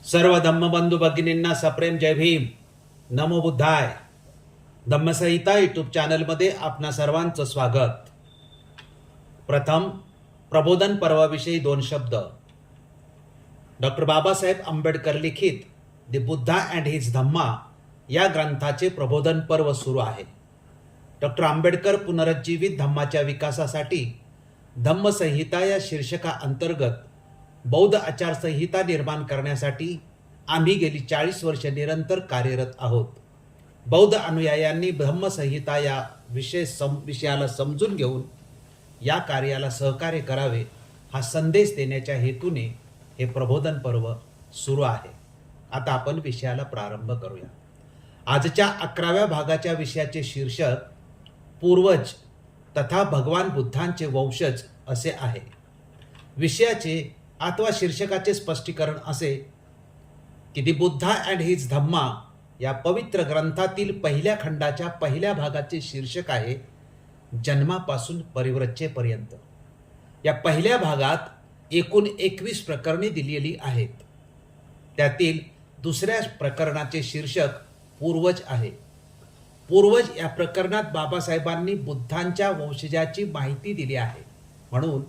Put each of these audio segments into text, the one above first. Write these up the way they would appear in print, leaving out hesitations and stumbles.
सर्व धम्मबंधू भगिनींना सप्रेम जय भीम. नमो बुद्धाय. धम्मसंहिता यूट्यूब चॅनलमध्ये आपणा सर्वांचं स्वागत. प्रथम प्रबोधन पर्वाविषयी दोन शब्द. डॉक्टर बाबासाहेब आंबेडकर लिखित द बुद्धा अँड हिज धम्मा या ग्रंथाचे प्रबोधन पर्व सुरू आहे. डॉक्टर आंबेडकर पुनरुज्जीवित धम्माच्या विकासासाठी धम्मसंहिता या शीर्षका अंतर्गत बौद्ध आचारसंहिता निर्माण करण्यासाठी आम्ही गेली 40 वर्षे निरंतर कार्यरत आहोत. बौद्ध अनुयायांनी धम्मसंहिता या विषयाला समजून घेऊन या कार्याला सहकार्य करावे हा संदेश देण्याच्या हेतूने हे प्रबोधन पर्व सुरू आहे. आता आपण विषयाला प्रारंभ करूया. आजच्या 11व्या भागाच्या विषयाचे शीर्षक पूर्वज तथा भगवान बुद्धांचे वंशज असे आहे. विषयाचे अथवा शीर्षकाचे स्पष्टीकरण असे की दी बुद्धा अँड हिज धम्मा या पवित्र ग्रंथातील पहिल्या खंडाच्या पहिल्या भागाचे शीर्षक आहे जन्मापासून परिव्रज्येपर्यंत. या पहिल्या भागात एकूण 21 प्रकरणे दिलेली आहेत. त्यातील दुसऱ्या प्रकरणाचे शीर्षक पूर्वज आहे. पूर्वज या प्रकरणात बाबासाहेबांनी बुद्धांच्या वंशजाची माहिती दिली आहे. म्हणून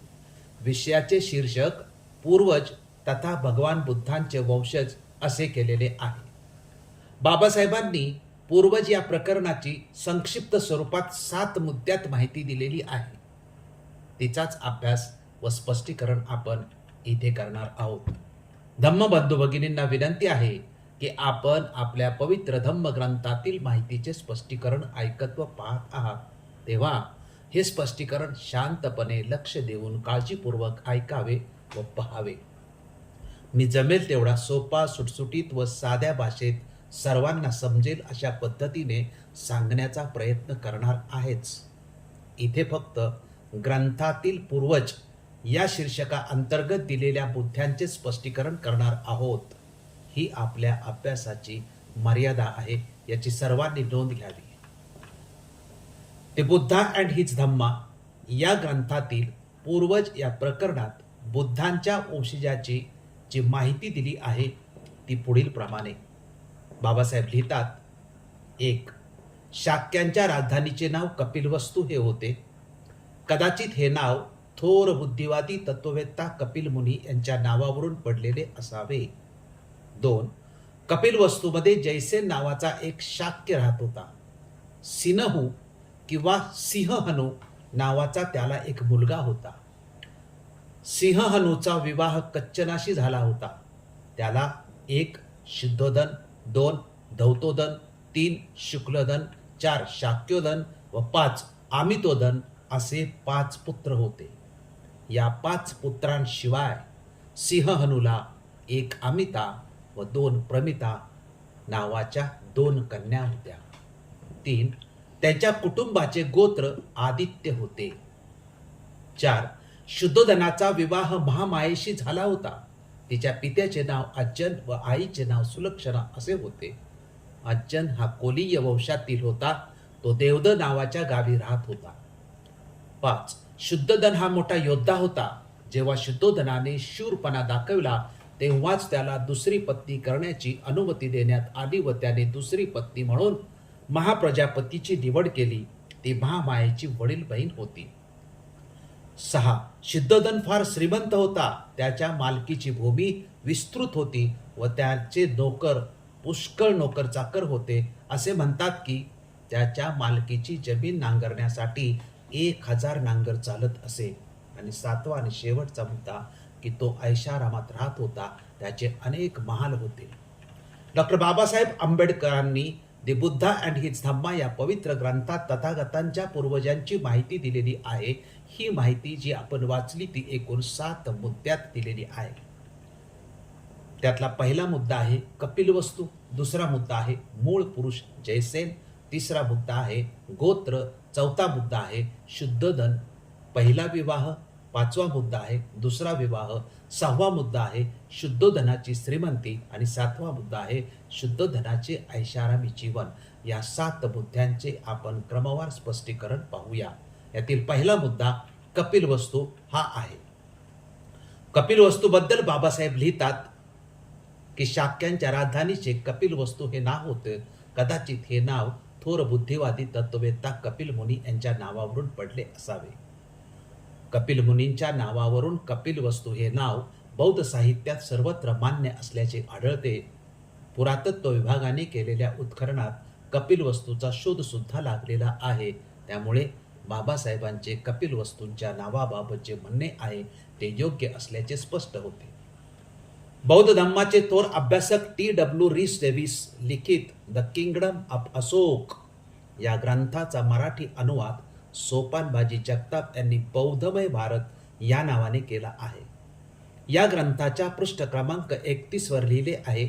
विषयाचे शीर्षक पूर्वज तथा भगवान बुद्धांचे वंशज असे केलेले आहे. बाबासाहेबांनी पूर्वज या प्रकरणाची संक्षिप्त स्वरूपात 7 मुद्द्यात माहिती दिलेली आहे. तिचाच अभ्यास व स्पष्टीकरण आपण इथे करणार आहोत. धम्मबंधू भगिनींना विनंती आहे की आपण आपल्या पवित्र धम्म ग्रंथातील माहितीचे स्पष्टीकरण ऐकत व पाहत आहात तेव्हा हे स्पष्टीकरण शांतपणे लक्ष देऊन काळजीपूर्वक ऐकावे व पहावे. मी जमेल तेवढा सोपा, सुटसुटीत व साध्या भाषेत सर्वांना समजेल अशा पद्धतीने सांगण्याचा प्रयत्न करणार आहेच. इथे फक्त ग्रंथातील पूर्वज या शीर्षका अंतर्गत दिलेल्या बुद्ध्यांचे स्पष्टीकरण करणार आहोत. ही आपल्या अभ्यासाची मर्यादा आहे, याची सर्वांनी नोंद घ्यावी. ते बुद्धा अँड हिज धम्मा या ग्रंथातील पूर्वज या प्रकरणात बुद्धांच्या वंशजाची जी माहिती दिली आहे ती पुढील प्रमाणे. बाबासाहेब लिहितात, 1. शाक्यांच्या राजधानीचे नाव कपिलवस्तू हे होते. कदाचित हे नाव थोर बुद्धिवादी तत्ववेत्ता कपिल मुनी यांच्या नावावरून पडलेले असावे. 2. कपिलवस्तूमध्ये जैसेन नावाचा एक शाक्य राहत होता. सिनहू किंवा सिंहहनू नावाचा त्याला एक मुलगा होता. सिंहहनूचा विवाह कच्चनाशी झाला होता. त्याला 1. शुद्धोदन, 2. धौतोदन, 3. शुक्लदन, 4. शाक्योदन व 5. आमितोदन असे 5 पुत्र होते. या 5 पुत्रांशिवाय सिंहहनूला 1 अमिता व 2 प्रमिता नावाच्या 2 कन्या होत्या. 3. त्यांच्या कुटुंबाचे गोत्र आदित्य होते. 4. शुद्धोदनाचा विवाह महामायेशी झाला होता. तिच्या पित्याचे नाव अज्जन व आईचे नाव सुलक्षणा असे होते. अज्जन हा कोलीय वंशातील होता. तो देवद नावाच्या गावी राहत होता. 5. शुद्धोदन हा मोठा योद्धा होता. जेव्हा शुद्धोदनाने शूरपणा दाखवला तेव्हाच त्याला दुसरी पत्नी करण्याची अनुमती देण्यात आली व त्याने दुसरी पत्नी म्हणून महाप्रजापतीची निवड केली. ती महामायेची वडील बहीण होती. 6. शुद्धोदन फार श्रीमंत होता. त्याच्या मालकीची भूमी विस्तृत होती व त्याचे नोकर पुष्कळ नोकर चाकर होते. असे म्हणतात की त्याच्या मालकीची जमीन नांगरण्यासाठी 1000 नांगर चालत असे. आणि 7वा आणि शेवटचा मुद्दा की तो ऐशारामात राहत होता. त्याचे अनेक महाल होते. डॉक्टर बाबासाहेब आंबेडकरांनी दी बुद्धा अँड हिज धम्मा या पवित्र ग्रंथात तथागतांच्या पूर्वजांची माहिती दिलेली आहे. ही माहिती जी आपण वाचली ती एकूण 7 मुद्द्यात दिलेली आहे. त्यातला पहिला मुद्दा आहे कपिलवस्तू. दुसरा मुद्दा आहे मूळ पुरुष जयसेन. तिसरा मुद्दा आहे गोत्र. चौथा मुद्दा आहे शुद्धोदन, पहिला विवाह. 5वा मुद्दा आहे दुसरा विवाह. 6वा मुद्दा आहे शुद्धोदनाची श्रीमंती आणि 7वा मुद्दा आहे शुद्धोदनाचे ऐशारामी जीवन. या 7 मुद्द्यांचे आपण क्रमवार स्पष्टीकरण पाहूया. यातील पहिला मुद्दा कपिलवस्तू हा आहे. कपिलवस्तूबद्दल बाबासाहेब लिहितात की शाक्यांच्या राजधानीचे कपिलवस्तू हे नाव होते. कदाचित हे नाव थोर बुद्धिवादी तत्ववेत्ता कपिल मुनी यांच्या नावावरून पडले असावे. कपिल मुनींच्या नावावरून कपिलवस्तू हे नाव बौद्ध साहित्यात सर्वत्र मान्य असल्याचे आढळते. पुरातत्व विभागाने केलेल्या उत्खननात कपिलवस्तूचा शोध सुद्धा लागलेला आहे. त्यामुळे बाबासाहेबांचे कपिलवस्तूंच्या नावाबाबतचे म्हणणे आहे ते योग्य असल्याचे स्पष्ट होते. बौद्ध धम्माचे थोर अभ्यासक T.W. रीस डेव्हिस लिखित द किंगडम ऑफ अशोक या ग्रंथाचा मराठी अनुवाद सोपानबाजी जगताप यांनी बौद्धमय भारत या नावाने केला आहे. या ग्रंथाच्या पृष्ठ क्रमांक 31 वर लिहिले आहे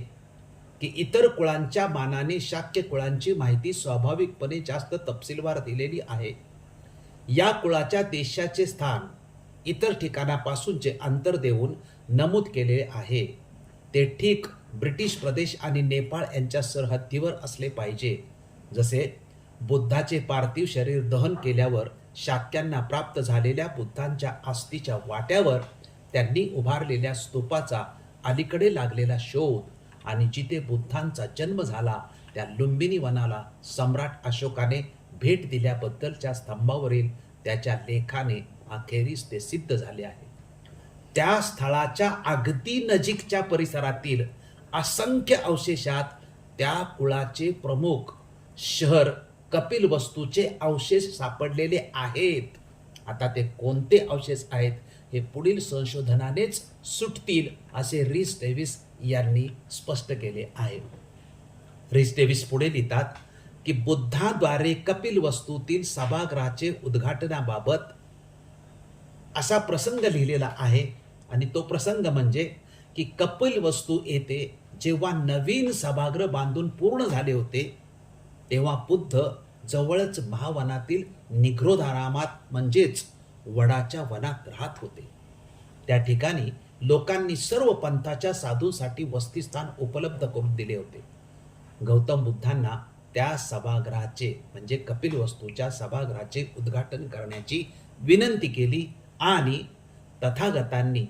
की इतर कुळांच्या मानाने शाक्य कुळांची माहिती स्वाभाविकपणे जास्त तपशीलवार दिलेली आहे. या कुळाच्या देशाचे स्थान इतर ठिकाणापासूनचे अंतर देऊन नमूद केले आहे. ते ठीक ब्रिटिश प्रदेश आणि नेपाळ यांच्या सरहद्दीवर असले पाहिजे. जसे बुद्धाचे पार्थिव शरीर दहन केल्यावर शाक्यांना प्राप्त झालेल्या बुद्धांच्या अस्थिच्या वाट्यावर त्यांनी उभारलेल्या स्तूपाचा अलीकडे लागलेला शोध आणि जिथे बुद्धांचा जन्म झाला त्या लुंबिनी वनाला सम्राट अशोकाने भेट दिल्याबद्दलच्या स्तंभावरील त्याच्या लेखाने अखेरीस ते सिद्ध झाले आहे. त्या स्थळाच्या अगदी नजीकच्या परिसरातील असंख्य अवशेषात त्या कुळाचे प्रमुख शहर कपिलवस्तूचे अवशेष सापडलेले आहेत. आता ते कोणते अवशेष आहेत हे पुढील संशोधनानेच सुटतील असे रीस डेव्हिस यांनी स्पष्ट केले आहे. रीस डेव्हिस पुढे लिहितात की बुद्धाद्वारे कपिलवस्तूतील सभागृहाचे उद्घाटनाबाबत असा प्रसंग लिहिलेला आहे आणि तो प्रसंग म्हणजे की कपिलवस्तू येथे जेव्हा नवीन सभागृह बांधून पूर्ण झाले होते तेव्हा बुद्ध जवळच महावनातील निग्रोधारामात म्हणजेच वडाच्या वनात राहत होते. त्या ठिकाणी लोकांनी सर्व पंथाच्या साधूंसाठी वसतिस्थान उपलब्ध करून दिले होते. गौतम बुद्धांना त्या सभागृहाचे म्हणजे कपिलवस्तूच्या सभागृहाचे उद्घाटन करण्याची विनंती केली आणि तथागतांनी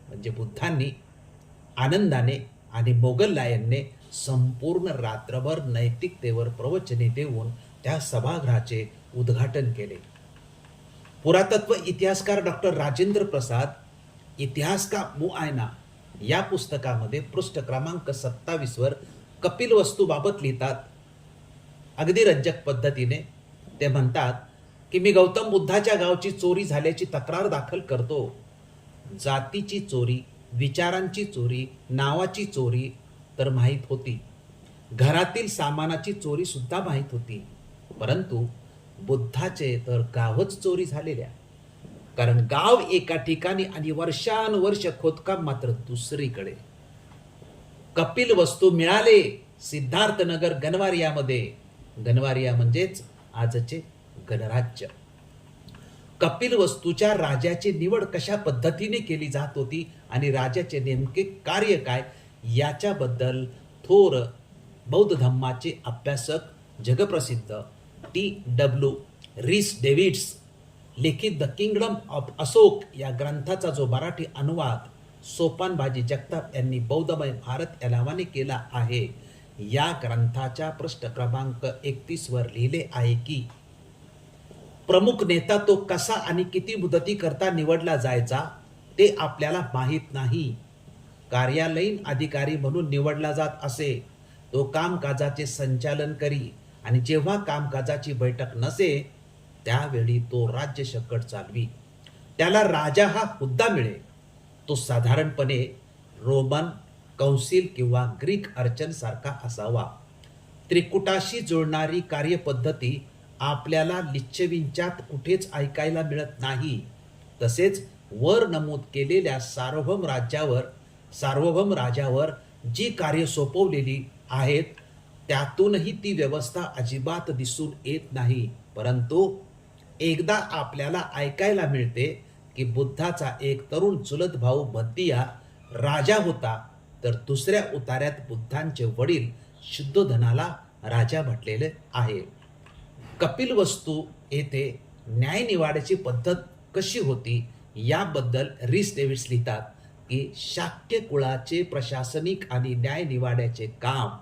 म्हणजे बुद्धांनी आनंदाने आणि मोगललायांनी संपूर्ण रात्रभर नैतिकतेवर प्रवचने देऊन त्या सभागृहाचे उद्घाटन केले. पुरातत्व इतिहासकार डॉक्टर राजेंद्र प्रसाद इतिहास का मुआयना या पुस्तकामध्ये पृष्ठ क्रमांक 27 वर कपिलवस्तूबाबत लिहितात. अगदी रंजक पद्धतीने ते म्हणतात की मी गौतम बुद्धाच्या गावची चोरी झाल्याची तक्रार दाखल करतो. जातीची चोरी, विचारांची चोरी, नावाची चोरी तर माहीत होती, घरातील सामानाची चोरी सुद्धा माहीत होती, परंतु बुद्धाचे तर गावच चोरी झालेल्या. कारण गाव एका ठिकाणी आणि वर्षानुवर्ष खोदकाम मात्र दुसरीकडे. कपिलवस्तू मिळाले सिद्धार्थनगर गणवारियामध्ये. गणवारिया म्हणजेच आजचे गणराज्य. कपिलवस्तूच्या राजाची निवड कशा पद्धतीने केली जात होती आणि राजाचे नेमके कार्य काय याच्याबद्दल थोर बौद्ध धम्माचे अभ्यासक जगप्रसिद्ध T.W. रीस डेव्हिस लिखित द किंगडम ऑफ अशोक या ग्रंथाचा जो मराठी अनुवाद सोपानबाजी जगताप यांनी बौद्धमय भारत या नावाने केला आहे, या ग्रंथाच्या पृष्ठ क्रमांक 31 वर लिहिले आहे की प्रमुख नेता तो कसा आणि किती मुदतीकरता निवडला जायचा ते आपल्याला माहीत नाही. कार्यालयीन अधिकारी म्हणून निवडला जात असे. तो कामकाजाचे संचालन करी आणि जेव्हा कामकाजाची बैठक नसे त्यावेळी तो राज्य शकट चालवी. त्याला राजा हा हुद्दा मिळे. तो साधारणपणे रोमन कौन्सिल किंवा ग्रीक अर्चन सारखा असावा. त्रिकुटाशी जुळणारी कार्यपद्धती आपल्याला लिच्छवींच्यात कुठेच ऐकायला मिळत नाही. तसेच वर नमूद केलेल्या सार्वभौम राजावर जी कार्य सोपवलेली आहेत त्यातूनही ती व्यवस्था अजिबात दिसून येत नाही. परंतु एकदा आपल्याला ऐकायला मिळते की बुद्धाचा एक तरुण चुलत भाऊ भद्दिया राजा होता, तर दुसऱ्या उतार्यात बुद्धांचे वडील शुद्धोधनाला राजा म्हटलेले आहे. कपिलवस्तू येथे न्याय निवाड्याची पद्धत कशी होती याबद्दल रीस डेव्हिस लिहितात की शाक्य कुळाचे प्रशासनिक आणि न्यायनिवाड्याचे काम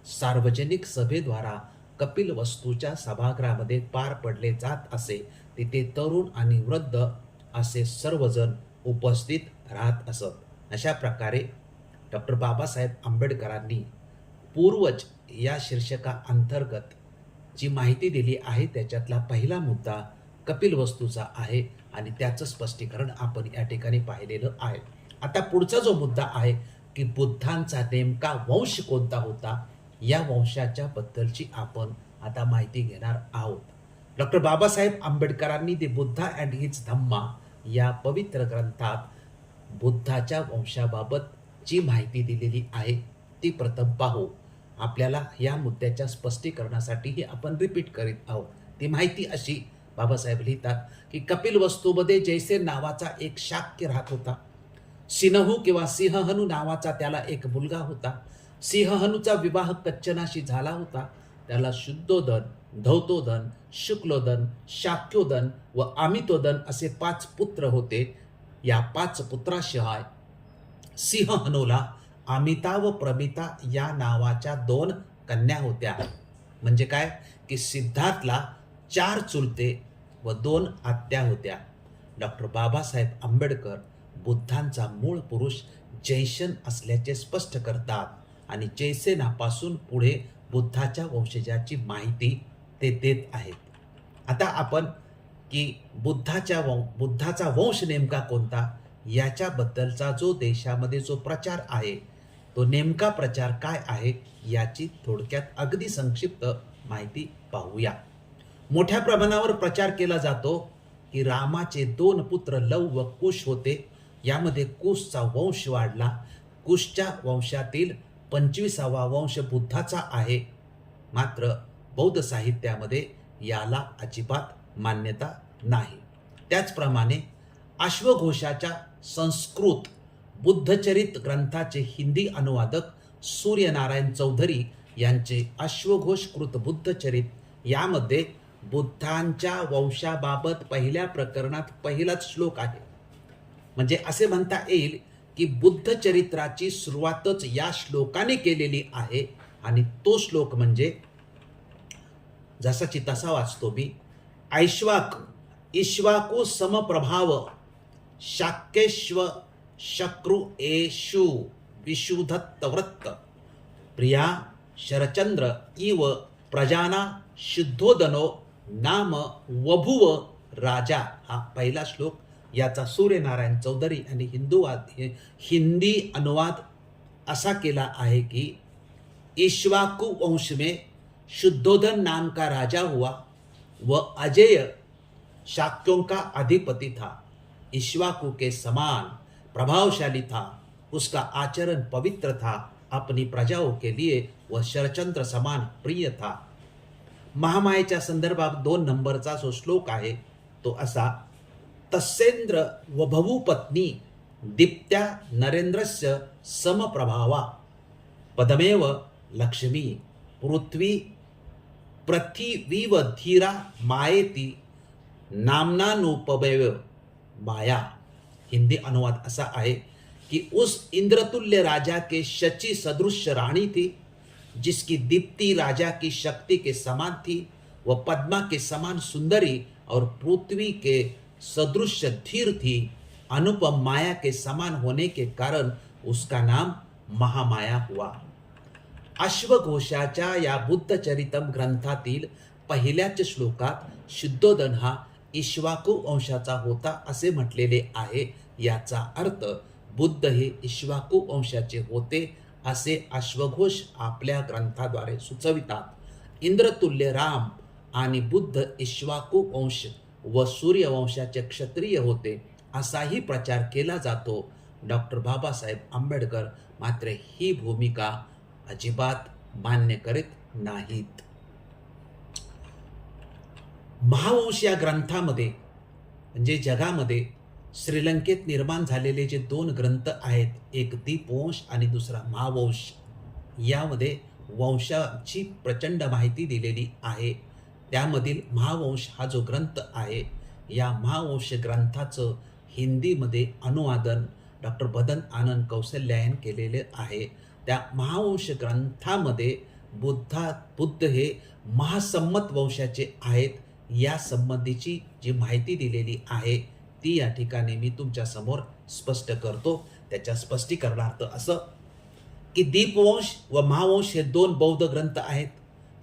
सार्वजनिक सभेद्वारा कपिलवस्तूच्या सभागृहामध्ये पार पडले जात असे. तिथे तरुण आणि वृद्ध असे सर्वजण उपस्थित राहत असत. अशा प्रकारे डॉक्टर बाबासाहेब आंबेडकरांनी पूर्वज या शीर्षकाअंतर्गत जी माहिती दिली आहे त्याच्यातला पहिला मुद्दा कपिलवस्तूचा आहे आणि त्याचं स्पष्टीकरण आपण या ठिकाणी पाहिलेलं आहे. आता पुढचा जो मुद्दा आहे की बुद्धांचा नेमका वंश कोणता होता, या वंशाच्या बद्दलची आपण आता माहिती घेणार आहोत. डॉक्टर बाबासाहेब आंबेडकरांनी द बुद्धा अँड हिज धम्मा या पवित्र ग्रंथात बुद्धाच्या वंशाबाबत जी माहिती दिलेली आहे ती प्रथम पाहू. आपल्याला या मुद्द्याच्या स्पष्टीकरणासाठी आपण रिपीट करीत आहोत. ती माहिती अशी बाबासाहेब लिहितात की कपिलवस्तूमध्ये जैसे नावाचा एक शाक्य राहत होता. सिंहू किंवा सिंहहनू नावाचा त्याला एक मुलगा होता. सिंहहनूचा विवाह कच्चनाशी झाला होता. त्याला शुद्धोदन, धौतोदन, शुक्लोदन, शाक्योदन व अमितोदन असे 5 पुत्र होते. या 5 पुत्राशिवाय सिंहहनूला अमिता व प्रमिता या नावाच्या 2 कन्या होत्या. म्हणजे काय की सिद्धार्थला 4 चुलते व 2 आत्या होत्या. डॉक्टर बाबासाहेब आंबेडकर बुद्धांचा मूळ पुरुष जैसन असल्याचे स्पष्ट करतात आणि जैसेनापासून पुढे बुद्धाच्या वंशजाची माहिती ते देत आहेत. आता आपण की बुद्धाचा वंश नेमका कोणता याच्याबद्दलचा जो देशामध्ये जो प्रचार आहे तो नेमका प्रचार काय आहे याची थोडक्यात अगदी संक्षिप्त माहिती पाहूया. मोठ्या प्रमाणावर प्रचार केला जातो की रामाचे 2 पुत्र लव व कुश होते. यामध्ये कुशचा वंश वाढला. कुशच्या वंशातील 25वा वंश बुद्धाचा आहे. मात्र बौद्ध साहित्यामध्ये याला अजिबात मान्यता नाही. त्याचप्रमाणे अश्वघोषाच्या संस्कृत बुद्धचरित ग्रंथाचे हिंदी अनुवादक सूर्यनारायण चौधरी यांचे अश्वघोषकृत बुद्धचरित यामध्ये बुद्धांच्या वंशाबाबत पहिल्या प्रकरणात पहिलाच श्लोक आहे. म्हणजे असे म्हणता येईल की बुद्धचरित्राची सुरुवातच या श्लोकाने केलेली आहे आणि तो श्लोक म्हणजे जसाची तसा वाचतो मी. इश्वाकु समप्रभाव शाक्येश्व शक्रु एषु विशुद्धत्वृत्त प्रिया शरचंद्र इव प्रजाना शुद्धोदनो नाम वभुव राजा. हा पहिला श्लोक याचा सूर्यनारायण चौधरी आणि हिंदी अनुवाद असा केला आहे की इक्ष्वाकु वंश में शुद्धोधन नाम का राजा हुआ वह अजेय शाक्यों का अधिपति था. इक्ष्वाकु के समान प्रभावशाली था. उसका आचरण पवित्र था. अपनी प्रजाओं के लिए वह शरचंद्र समान प्रिय था. महामायेच्या संदर्भात 2 नंबरचा जो श्लोक आहे तो असा. तस्सेंद्र वभवू पत्नी दीप्त्या नरेंद्रस्य समप्रभावा पदमेव लक्ष्मी पृथ्वीव धीरा मायेती नामनानुपमेव माया. हिंदी अनुवाद असा आहे कि उस इंद्रतुल्य राजा के शची सदृश रानी थी जिसकी दीप्ति राजा की शक्ति के समान थी. वह पद्मा के समान सुंदरी और पृथ्वी के सदृश धीर थी. अनुपम माया के समान होने के कारण उसका नाम महामाया हुआ. अश्वघोषाच्या या बुद्धचरितम ग्रंथातील पहिल्याच श्लोकात शुद्धोदन हा इक्ष्वाकु वंशाचा होता असे म्हटलेले आहे. याचा अर्थ बुद्ध हे इक्ष्वाकु वंशाचे होते असे अश्वघोष आपल्या ग्रंथाद्वारे सुचवितात. इंद्रतुल्य राम आणि बुद्ध इक्ष्वाकु वंश व सूर्यवंशाचे क्षत्रिय होते असाही प्रचार केला जातो. डॉक्टर बाबासाहेब आंबेडकर मात्र ही भूमिका अजिबात मान्य करीत नाहीत. महावंश या ग्रंथामध्ये म्हणजे जगामध्ये श्रीलंकेत निर्माण झालेले जे 2 ग्रंथ आहेत, एक दीपवंश आणि दुसरा महावंश, यामध्ये वंशाची प्रचंड माहिती दिलेली आहे. त्यामधील महावंश हा जो ग्रंथ आहे या महावंश ग्रंथाचं हिंदीमध्ये अनुवादन डॉक्टर भदंत आनंद कौशल्यायन केलेले आहे. त्या महावंश ग्रंथामध्ये बुद्ध हे महासंमत वंशाचे आहेत या संबंधीची जी माहिती दिलेली आहे ती या ठिकाणी मी तुमच्या समोर स्पष्ट करतो. त्याच्या स्पष्टीकरणार्थ असं की दीपवंश व महावंश हे दोन बौद्ध ग्रंथ आहेत.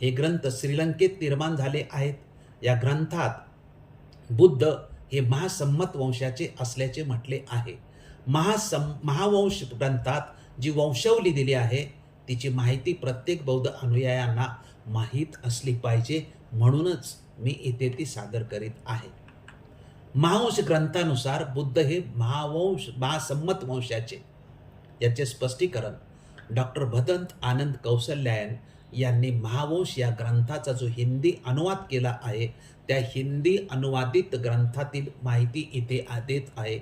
हे ग्रंथ श्रीलंकेत निर्माण झाले आहेत. या ग्रंथात बुद्ध हे महासंमत वंशाचे असल्याचे म्हटले आहे. महावंश ग्रंथात जी वंशावली दिली आहे तिची माहिती प्रत्येक बौद्ध अनुयायांना माहीत असली पाहिजे, म्हणूनच मी इथे ती सादर करीत आहे. महावंश ग्रंथानुसार बुद्ध हे महासंमत वंशाचे, याचे स्पष्टीकरण डॉक्टर भदंत आनंद कौशल्यायन यांनी महावंश या ग्रंथाचा जो हिंदी अनुवाद केला आहे त्या हिंदी अनुवादित ग्रंथातील माहिती इथे देत आहे.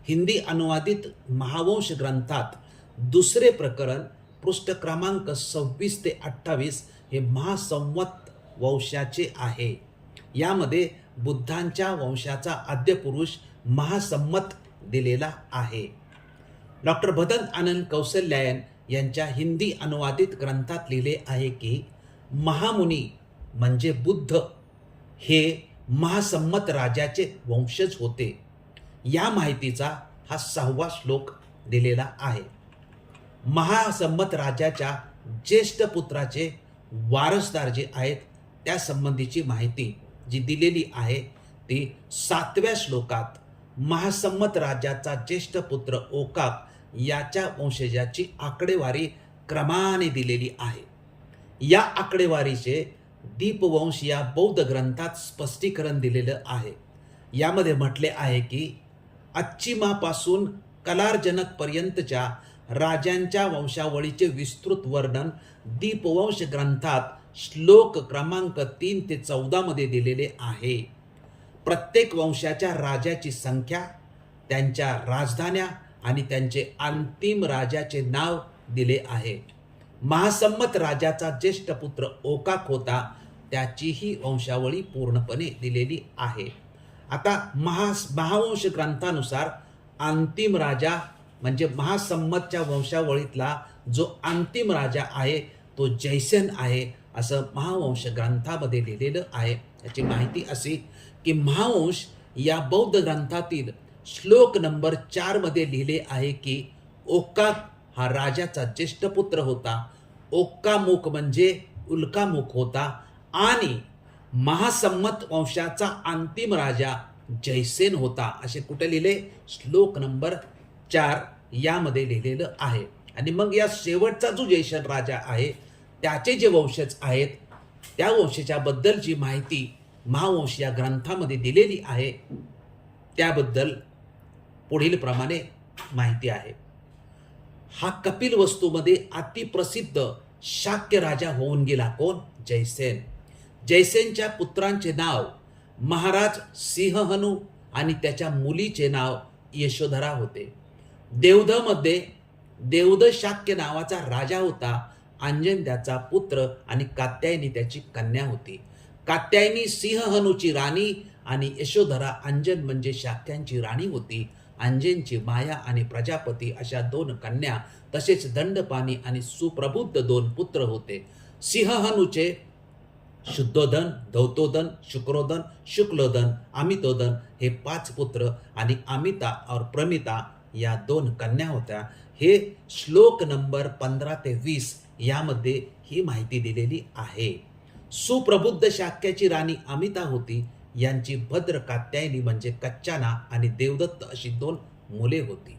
हिंदी अनुवादित महावंश ग्रंथात दुसरे प्रकरण पृष्ठ क्रमांक 26 ते 28 हे महासंवत वंशाचे आहे. यामध्ये बुद्धांच्या वंशाचा आद्यपुरुष महासंमत दिलेला आहे. डॉक्टर भदंत आनंद कौशल्यायन यांच्या हिंदी अनुवादित ग्रंथात लिहिले आहे की महामुनी म्हणजे बुद्ध हे महासंमत राजाचे वंशज होते. या माहितीचा हा 6वा श्लोक दिलेला आहे. महासंमत राजाच्या ज्येष्ठ पुत्राचे वारसदार जे आहेत त्या संबंधीची माहिती जी दिलेली आहे ती 7व्या श्लोकात महासंमत राजाचा ज्येष्ठ पुत्र ओकाक याच्या वंशजाची आकडेवारी क्रमाने दिलेली आहे. या आकडेवारीचे दीपवंश या बौद्ध ग्रंथात स्पष्टीकरण दिलेलं आहे. यामध्ये म्हटले आहे की अच्छिमापासून कलारजनक पर्यंतच्या राजांच्या वंशावळीचे विस्तृत वर्णन दीपवंश ग्रंथात श्लोक क्रमांक 3 ते 14 मध्ये दिलेले आहे. प्रत्येक वंशाच्या राजाची संख्या, त्यांच्या राजधान्या आणि त्यांचे अंतिम राजाचे नाव दिले आहे. महासंमत राजाचा ज्येष्ठ पुत्र ओकाक होता, त्याचीही वंशावळी पूर्णपणे दिलेली आहे. आता महावंश ग्रंथानुसार अंतिम राजा म्हणजे महासंमतच्या वंशावळीतला जो अंतिम राजा आहे तो जयसेन आहे असं महावंश ग्रंथामध्ये लिहिलेलं आहे. याची माहिती अशी की महावंश या बौद्ध ग्रंथातील श्लोक नंबर 4 मध्ये लिहिले आहे की ओकाक हा राजाचा ज्येष्ठ पुत्र होता. ओक्कामुक म्हणजे उल्कामुक होता आणि महासंमत वंशाचा अंतिम राजा जयसेन होता. असे कुठे लिहिले? श्लोक नंबर 4 यामध्ये लिहिलेलं आहे. आणि मग या शेवटचा जो जयसेन राजा आहे त्याचे जे वंशज आहेत त्या वंशजाबद्दलची माहिती महावंश या ग्रंथामध्ये दिलेली आहे. त्याबद्दल पुढील प्रमाणे माहिती आहे. हा कपिल वस्तूमध्ये अतिप्रसिद्ध शाक्य राजा होऊन गेला. कोण? जयसेन. जयसेनच्या पुत्रांचे नाव महाराज सिंहहनू आणि त्याच्या मुलीचे नाव यशोधरा होते. देवधमध्ये देवध शाक्य नावाचा राजा होता. अंजन त्याचा पुत्र आणि कात्यायनी त्याची कन्या होती. कात्यायनी सिंहहनूची राणी आणि यशोधरा अंजन म्हणजे शाक्यांची राणी होती. अंजनची माया आणि प्रजापती अशा 2 कन्या तसेच दंडपाणी आणि सुप्रबुद्ध 2 पुत्र होते. सिंहहनूचे शुद्धोधन, धौतोधन, शुक्रोधन, शुक्लोधन, अमितोधन हे 5 पुत्र आणि अमिता और प्रमिता या 2 कन्या होत्या. हे श्लोक नंबर 15 ते 20 यामध्ये ही माहिती दिलेली आहे. सुप्रबुद्ध शाक्याची राणी अमिता होती. यांची भद्र कात्यायनी म्हणजे कच्चाना आणि देवदत्त अशी 2 मुले होती.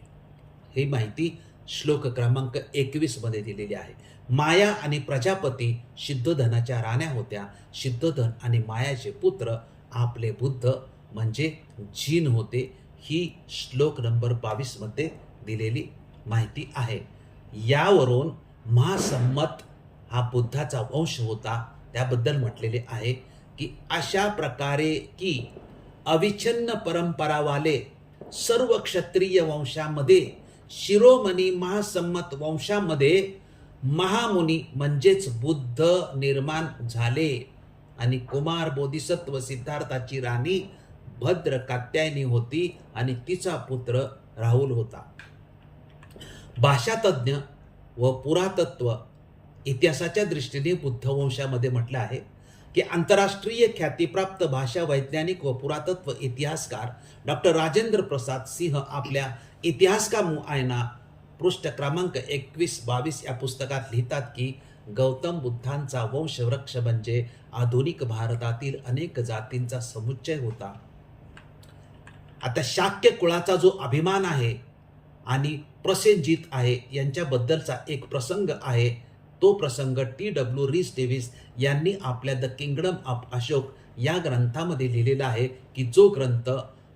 ही माहिती श्लोक क्रमांक 21 मध्ये दिलेली आहे. माया आणि प्रजापती सिद्धोधनाच्या राण्या होत्या. सिद्धोधन आणि मायाचे पुत्र आपले बुद्ध म्हणजे जीन होते. ही श्लोक नंबर 22 मध्ये दिलेली माहिती आहे. यावरून महासंमत हा बुद्धाचा वंश होता त्याबद्दल म्हटलेले आहे की अशा प्रकारे की अविच्छिन्न परंपरा वाले सर्व क्षत्रिय वंशामध्ये शिरोमणी महासंमत वंशामध्ये महामुनी म्हणजेच बुद्ध निर्माण झाले आणि कुमार बोधिसत्व सिद्धार्थाची राणी भद्र कात्यायनी होती आणि तिचा पुत्र राहुल होता. भाषातज्ञ व पुरातत्व इतिहासाच्या दृष्टीने बुद्धवंशामध्ये म्हटलं आहे की आंतरराष्ट्रीय ख्यातीप्राप्त भाषा वैज्ञानिक व पुरातत्व इतिहासकार डॉक्टर राजेंद्र प्रसाद सिंह आपल्या इतिहास का मुआयना पृष्ठ क्रमांक 21-22 या पुस्तकात लिहितात की गौतम बुद्धांचा वंशवृक्ष म्हणजे आधुनिक भारतातील अनेक जातींचा समुच्चय होता. आता शाक्य कुळाचा जो अभिमान आहे आणि प्रसेनजीत आहे यांच्याबद्दलचा एक प्रसंग आहे. तो प्रसंग T.W. रीस डेव्हिस यांनी आपल्या द किंगडम ऑफ अशोक या ग्रंथामध्ये लिहिलेला आहे की जो ग्रंथ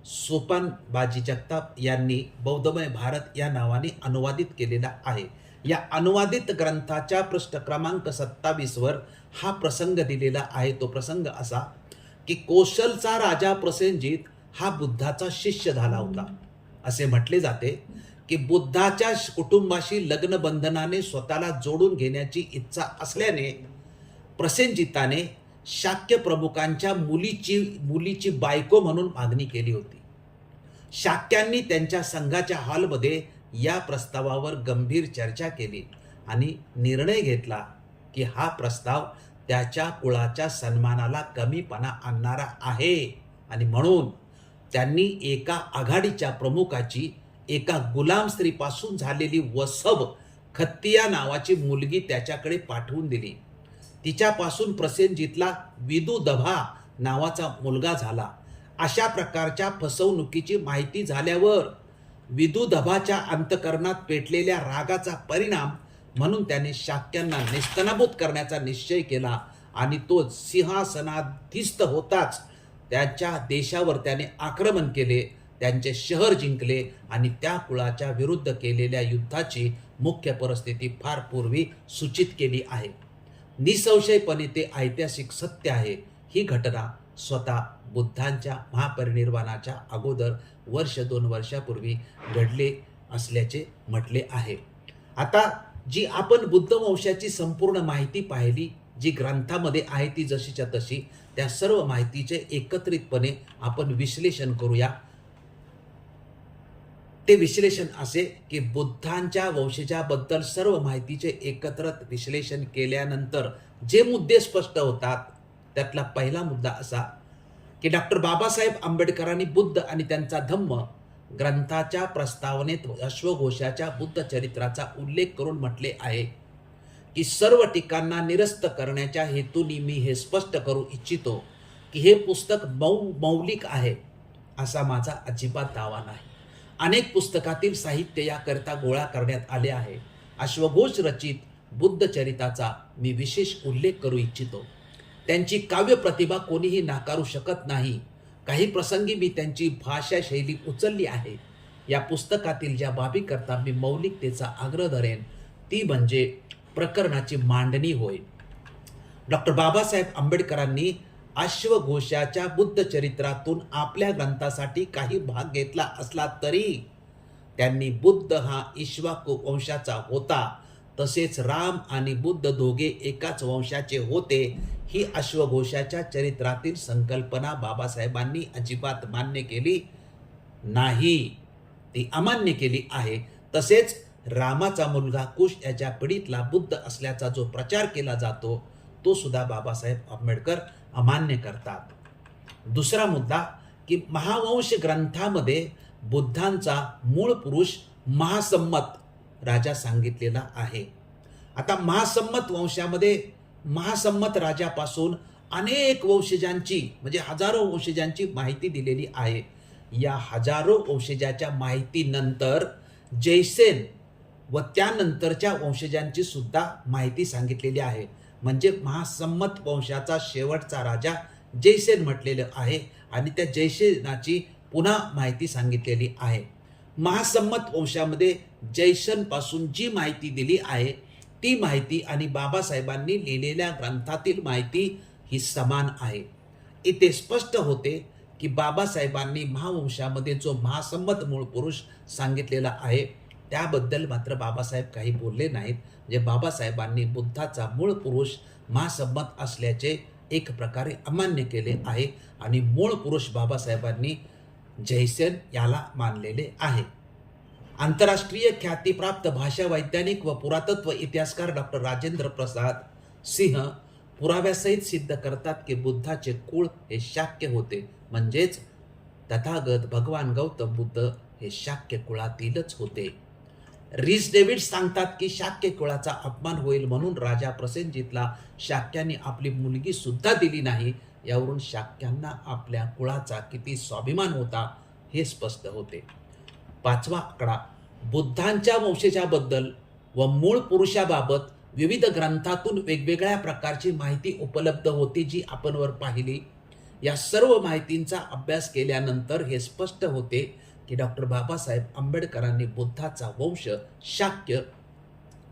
सोपान बाजी जगताप यांनी बौद्धमय भारत या नावाने अनुवादित केलेला आहे. या अनुवादित ग्रंथाच्या पृष्ठ क्रमांक 27 वर हा प्रसंग दिलेला आहे. तो प्रसंग असा की कौशलचा राजा प्रसेनजीत हा बुद्धाचा शिष्य झाला होता. असे म्हटले जाते की बुद्धाच्या कुटुंबाशी लग्न बंधनाने स्वतःला जोडून घेण्याची इच्छा असल्याने प्रसेनजिताने शाक्य प्रमुखांच्या मुलीची बायको म्हणून मागणी केली होती. शाक्यांनी त्यांच्या संघाच्या हॉलमध्ये या प्रस्तावावर गंभीर चर्चा केली आणि निर्णय घेतला की हा प्रस्ताव त्याच्या कुळाच्या सन्मानाला कमीपणा आणणारा आहे आणि म्हणून त्यांनी एका आघाडीच्या प्रमुखाची एका गुलाम स्त्रीपासून झालेली वसब खत्तिया नावाची मुलगी त्याच्याकडे पाठवून दिली. तिच्यापासून प्रसेनजितला विदुदभा नावाचा मुलगा झाला. अशा प्रकारच्या फसवणुकीची माहिती झाल्यावर विदुदभाच्या अंतःकरणात पेटलेल्या रागाचा परिणाम म्हणून त्याने शाक्यांना नेस्तनाबूत करण्याचा निश्चय केला आणि तो सिंहासनाधीस्थ होताच त्याच्या देशावर त्याने आक्रमण केले, त्यांचे शहर जिंकले आणि त्या कुळाच्या विरुद्ध केलेल्या युद्धाची मुख्य परिस्थिती फार पूर्वी सूचित केली आहे. निसंशयपणे ते ऐतिहासिक सत्य आहे. ही घटना स्वतः बुद्धांच्या महापरिनिर्वाणाच्या अगोदर 1-2 वर्षापूर्वी घडले असल्याचे म्हटले आहे. आता जी आपण बुद्ध वंशाची संपूर्ण माहिती पाहिली, जी ग्रंथामध्ये आहे ती जशीच्या तशी, त्या सर्व माहितीचे एकत्रितपणे आपण विश्लेषण करूया. ते विश्लेषण असे की बुद्धांच्या वंशजाबद्दल सर्व माहितीचे एकत्रित विश्लेषण केल्यानंतर जे मुद्दे स्पष्ट होतात त्यातला पहिला मुद्दा असा की डॉक्टर बाबासाहेब आंबेडकरांनी बुद्ध आणि त्यांचा धम्म ग्रंथाच्या प्रस्तावनेत अश्वघोषाच्या बुद्ध चरित्राचा उल्लेख करून म्हटले आहे की सर्व टीकांना निरस्त करण्याच्या हेतूने मी हे स्पष्ट करू इच्छितो की हे पुस्तक मौलिक आहे असा माझा अजिबात दावा नाही. अनेक पुस्तकातील साहित्य याकरिता गोळा करण्यात आले आहे. अश्वघोष रचित बुद्ध चरिताचा मी विशेष उल्लेख करू इच्छितो. त्यांची काव्य प्रतिभा कोणीही नाकारू शकत नाही. काही प्रसंगी मी त्यांची भाषा शैली उचलली आहे. या पुस्तकातील ज्या बाबीकरता मी मौलिकतेचा आग्रह धरेन ती म्हणजे प्रकरणाची मांडणी होय. डॉक्टर बाबासाहेब आंबेडकरांनी अश्वघोषाच्या बुद्ध चरित्रातून आपल्या ग्रंथासाठी काही भाग घेतला असला तरी त्यांनी बुद्ध हा इक्ष्वाकू वंशाचा होता, तसेच राम आणि बुद्ध दोघे एकाच वंशाचे होते ही अश्वघोषाच्या चरित्रातील संकल्पना बाबासाहेबांनी अजिबात मान्य केली नाही, ती अमान्य केली आहे. तसेच रामाचा मुलगा कुश याच्या पिढीतला बुद्ध असल्याचा जो प्रचार केला जातो तो सुद्धा बाबासाहेब आंबेडकर अमान्य करतात. दुसरा मुद्दा की महावंश ग्रंथामध्ये बुद्धांचा मूळ पुरुष महासम्मत राजा सांगितलेला आहे. आता महासम्मत वंशामध्ये महासम्मत राजापासून अनेक वंशजांची म्हणजे हजारो वंशजांची माहिती दिलेली आहे. या हजारो वंशजाच्या माहितीनंतर जयसेन व त्यानंतरच्या वंशजांची सुद्धा माहिती सांगितलेली आहे. म्हणजे महासम्मत वंशाचा शेवटचा राजा जयसेन म्हटलेलं आहे आणि त्या जयसेनाची पुन्हा माहिती सांगितलेली आहे. महासम्मत वंशामध्ये जयसेनपासून जी माहिती दिली आहे ती माहिती आणि बाबासाहेबांनी लिहिलेल्या ग्रंथातील माहिती ही समान आहे. इथे स्पष्ट होते की बाबासाहेबांनी महावंशामध्ये जो महासम्मत मूळ पुरुष सांगितलेला आहे त्याबद्दल मात्र बाबासाहेब काही बोलले नाहीत. जे बाबासाहेबांनी बुद्धाचा मूळ पुरुष महासम्मत असल्याचे एक प्रकारे अमान्य केले आहे आणि मूळ पुरुष बाबासाहेबांनी जयसेन याला मानलेले आहे. आंतरराष्ट्रीय ख्यातीप्राप्त भाषा वैज्ञानिक व पुरातत्व इतिहासकार डॉक्टर राजेंद्र प्रसाद सिंह पुराव्यासहित सिद्ध करतात की बुद्धाचे कुळ हे शाक्य होते, म्हणजेच तथागत भगवान गौतम बुद्ध हे शाक्य कुळातीलच होते. रीस डेव्हिड्स सांगतात की शाक्य कुळाचा अपमान होईल म्हणून राजा प्रसेनजितला शाक्यांनी आपली मुलगी सुद्धा दिली नाही. यावरून शाक्यांना आपल्या कुळाचा किती स्वाभिमान होता हे स्पष्ट होते. 5वा आकडा, बुद्धांच्या वंशजाबद्दल व मूळ पुरुषाबाबत विविध ग्रंथातून वेगवेगळ्या प्रकारची माहिती उपलब्ध होती, जी आपण वर पाहिली. या सर्व माहितींचा अभ्यास केल्यानंतर हे स्पष्ट होते की डॉक्टर बाबासाहेब आंबेडकरांनी बुद्धाचा वंश शाक्य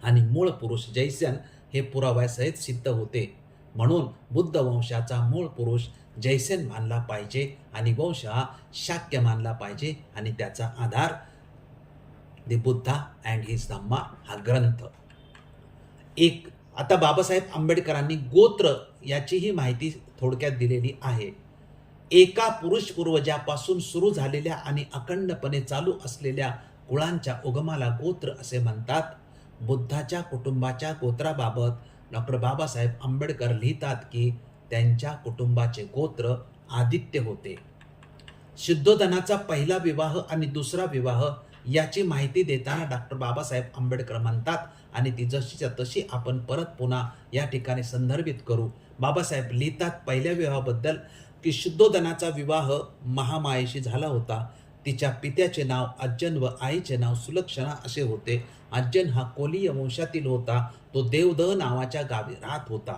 आणि मूळ पुरुष जैसन हे पुराव्यासहित सिद्ध होते. म्हणून बुद्ध वंशाचा मूळ पुरुष जैसन मानला पाहिजे आणि वंश हा शाक्य मानला पाहिजे आणि त्याचा आधार द बुद्धा अँड हिज धम्मा हा ग्रंथ. आता बाबासाहेब आंबेडकरांनी गोत्र याचीही माहिती थोडक्यात दिलेली आहे. एका पुरुष पूर्वजापासून सुरू झालेल्या आणि अखंडपणे चालू असलेल्या कुळांच्या उगमाला गोत्र असे म्हणतात. बुद्धाच्या कुटुंबाच्या गोत्राबाबत डॉक्टर बाबासाहेब आंबेडकर लिहितात की त्यांच्या कुटुंबाचे गोत्र आदित्य होते. शुद्धोधनाचा पहिला विवाह आणि दुसरा विवाह याची माहिती देताना डॉक्टर बाबासाहेब आंबेडकर म्हणतात आणि ती जशीच्या तशी आपण परत पुन्हा या ठिकाणी संदर्भित करू. बाबासाहेब लिहितात पहिल्या विवाहाबद्दल की शुद्धोधनाचा विवाह महामायेशी झाला होता. तिच्या पित्याचे नाव अज्जन व आईचे नाव सुलक्षणा असे होते. अज्जन हा कोलीय वंशातील होता. तो देवदह नावाच्या गावी राहत होता.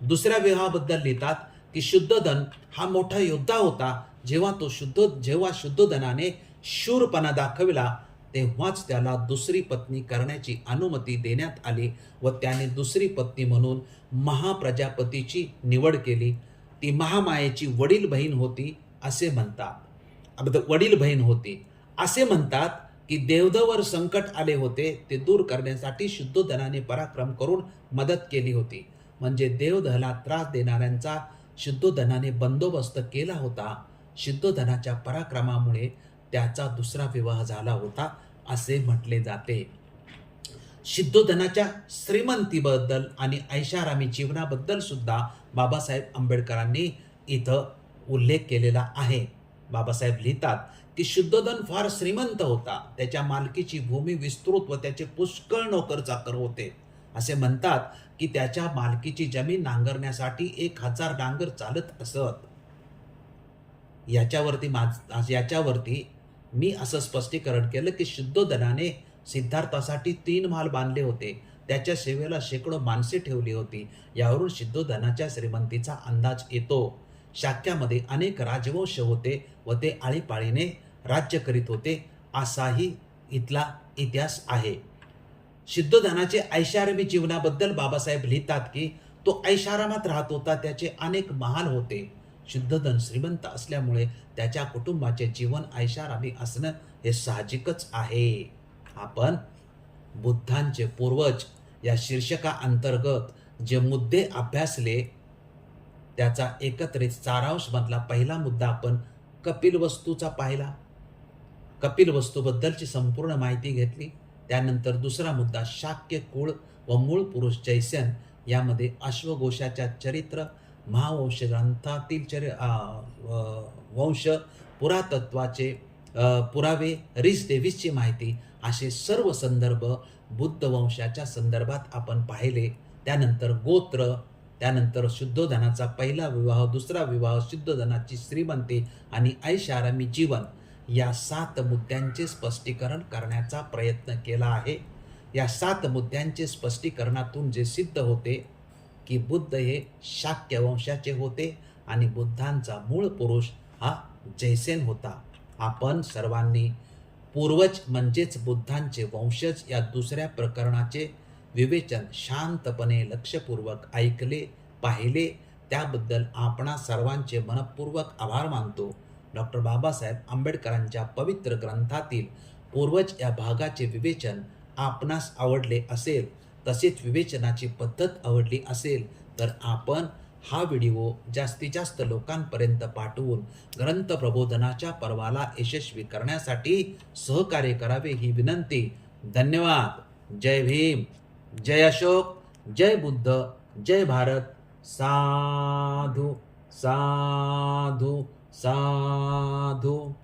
दुसऱ्या विवाहाबद्दल लिहितात की शुद्धोधन हा मोठा योद्धा होता. जेव्हा शुद्धोधनाने शूरपणा दाखविला तेव्हाच त्याला दुसरी पत्नी करण्याची अनुमती देण्यात आली व त्याने दुसरी पत्नी म्हणून महाप्रजापतीची निवड केली. ती महामायेची वडील बहीण होती असे म्हणतात की देवदहवर संकट आले होते, ते दूर करण्यासाठी शुद्धोधनाने पराक्रम करून मदत केली होती. म्हणजे देवदहला त्रास देणाऱ्यांचा शुद्धोधनाने बंदोबस्त केला होता. शुद्धोधनाच्या पराक्रमामुळे त्याचा दुसरा विवाह झाला होता असे म्हटले जाते. शुद्धोधनाच्या श्रीमंतीबद्दल आणि ऐशारामी जीवनाबद्दल सुद्धा बाबासाहेब आंबेडकरांनी इथं उल्लेख केलेला आहे. बाबासाहेब लिहितात की शुद्धोधन फार श्रीमंत होता. त्याच्या मालकीची भूमी विस्तृत व त्याचे पुष्कळ नोकर चाकर होते. असे म्हणतात की त्याच्या मालकीची जमीन नांगरण्यासाठी 1000 नांगर चालत असत. याच्यावरती मी असं स्पष्टीकरण केलं की शुद्धोधनाने सिद्धार्थासाठी 3 महाल बांधले होते. त्याच्या सेवेला शेकडो माणसे ठेवली होती. यावरून शुद्धोधनाच्या श्रीमंतीचा अंदाज येतो. शाक्यामध्ये अनेक राजवंश होते व ते आळीपाळीने राज्य करीत होते असाही इथला इतिहास आहे. शुद्धोधनाचे ऐशारामी जीवनाबद्दल बाबासाहेब लिहितात की तो ऐशारामात राहत होता. त्याचे अनेक महाल होते. शुद्धोधन श्रीमंत असल्यामुळे त्याच्या कुटुंबाचे जीवन ऐशारामी असणं हे साहजिकच आहे. आपण बुद्धांचे पूर्वज या शीर्षकाअंतर्गत जे मुद्दे अभ्यासले त्याचा एकत्रित सारांश मधला पहिला मुद्दा आपण कपिलवस्तूचा पाहिला. कपिलवस्तूबद्दलची संपूर्ण माहिती घेतली. त्यानंतर दुसरा मुद्दा शाक्य कुळ व मूळ पुरुष जैसन यामध्ये अश्वघोषाच्या चरित्र, महावंश ग्रंथातील वंश, पुरातत्वाचे पुरावे, रीस डेव्हिसची माहिती असे सर्व संदर्भ बुद्ध वंशाच्या संदर्भात आपण पाहिले. त्यानंतर गोत्र, त्यानंतर शुद्धोधनाचा पहिला विवाह, दुसरा विवाह, शुद्धोधनाची श्रीमंती आणि ऐशारामी जीवन या 7 मुद्द्यांचे स्पष्टीकरण करण्याचा प्रयत्न केला आहे. या 7 मुद्द्यांचे स्पष्टीकरणातून जे सिद्ध होते की बुद्ध हे शाक्य वंशाचे होते आणि बुद्धांचा मूळ पुरुष हा जैसेन होता. आपण सर्वांनी पूर्वज म्हणजेच बुद्धांचे वंशज या दुसऱ्या प्रकरणाचे विवेचन शांतपणे लक्षपूर्वक ऐकले, पाहिले. त्याबद्दल आपणा सर्वांचे मनपूर्वक आभार मानतो. डॉक्टर बाबासाहेब आंबेडकरांच्या पवित्र ग्रंथातील पूर्वज या भागाचे विवेचन आपणास आवडले असेल, तसेच विवेचनाची पद्धत आवडली असेल तर आपण हा व्हिडिओ जास्तीत जास्त लोकांपर्यंत पाठवून ग्रंथ प्रबोधनाच्या पर्वाला यशस्वी करण्यासाठी सहकार्य करावे ही विनंती. धन्यवाद. जय भीम, जय अशोक, जय बुद्ध, जय भारत. साधू साधू साधू.